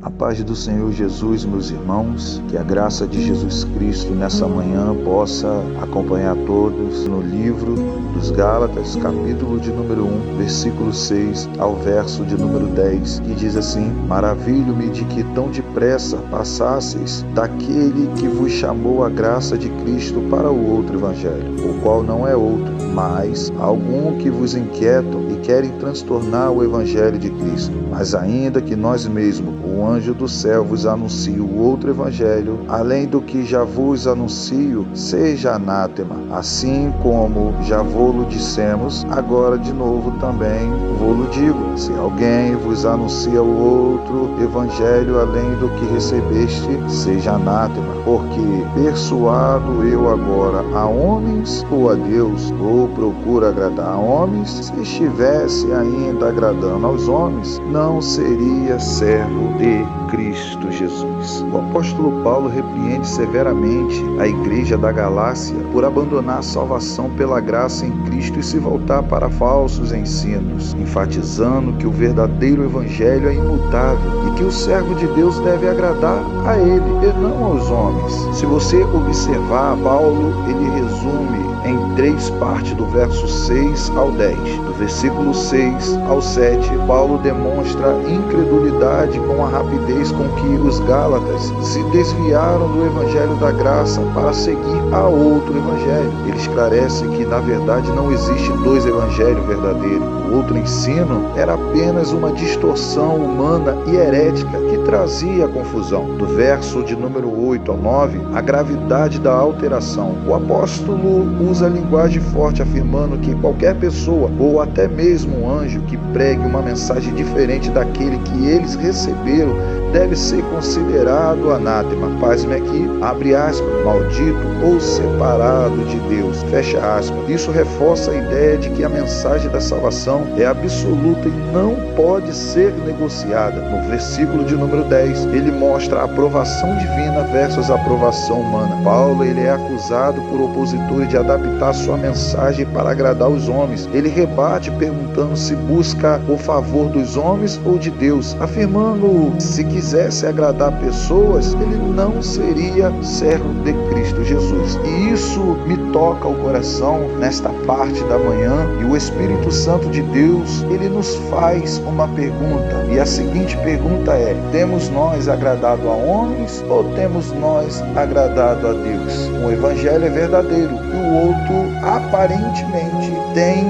A paz do Senhor Jesus, meus irmãos, que a graça de Jesus Cristo nessa manhã possa acompanhar todos no livro dos Gálatas, capítulo de número 1, versículo 6 ao verso de número 10, que diz assim: Maravilho-me de que tão depressa passasseis daquele que vos chamou a graça de Cristo para o outro evangelho, o qual não é outro, mas algum que vos inquietam e querem transtornar o evangelho de Cristo. Mas ainda que nós mesmos, o anjo do céu, vos anuncie o outro evangelho, além do que já vos anuncio, seja anátema. Assim como já vô-lo dissemos, agora de novo também vô-lo digo. Se alguém vos anuncia o outro evangelho além do que recebeste, seja anátema. Porque persuado eu agora a homens ou a Deus, ou procuro agradar a homens? Se estivesse ainda agradando aos homens, não seria servo de Cristo Jesus. O apóstolo Paulo repreende severamente a igreja da Galácia por abandonar a salvação pela graça em Cristo e se voltar para falsos ensinos, enfatizando que o verdadeiro evangelho é imutável e que o servo de Deus deve agradar a ele e não aos homens. Se você observar, Paulo ele resume em 3 partes do verso 6 ao 10. Do versículo 6 ao 7, Paulo demonstra incredulidade com a rapidez com que os Gálatas se desviaram do evangelho da graça para seguir a outro evangelho. Ele esclarece que, na verdade, não existe 2 evangelhos verdadeiros. O outro ensino era apenas uma distorção humana e herética que trazia confusão. Do verso de número 8 ao 9, a gravidade da alteração. O apóstolo usa a linguagem forte, afirmando que qualquer pessoa, ou até mesmo um anjo, que pregue uma mensagem diferente daquele que eles receberam, deve ser considerado anátema. Pasme aqui, abre aspas, maldito ou separado de Deus, fecha aspas. Isso reforça a ideia de que a mensagem da salvação é absoluta e não pode ser negociada. No versículo de número 10, ele mostra a aprovação divina versus a aprovação humana. Paulo ele é acusado por opositores de adaptar sua mensagem para agradar os homens. Ele rebate perguntando se busca o favor dos homens ou de Deus, afirmando se quisesse agradar pessoas, ele não seria servo de Cristo Jesus. E isso me toca o coração nesta parte da manhã, e o Espírito Santo de Deus, ele nos faz uma pergunta, e a seguinte pergunta é: temos nós agradado a homens ou temos nós agradado a Deus? Um evangelho é verdadeiro e o outro aparentemente tem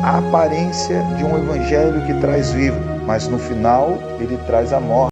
a aparência de um evangelho que traz vida, mas no final ele traz a morte.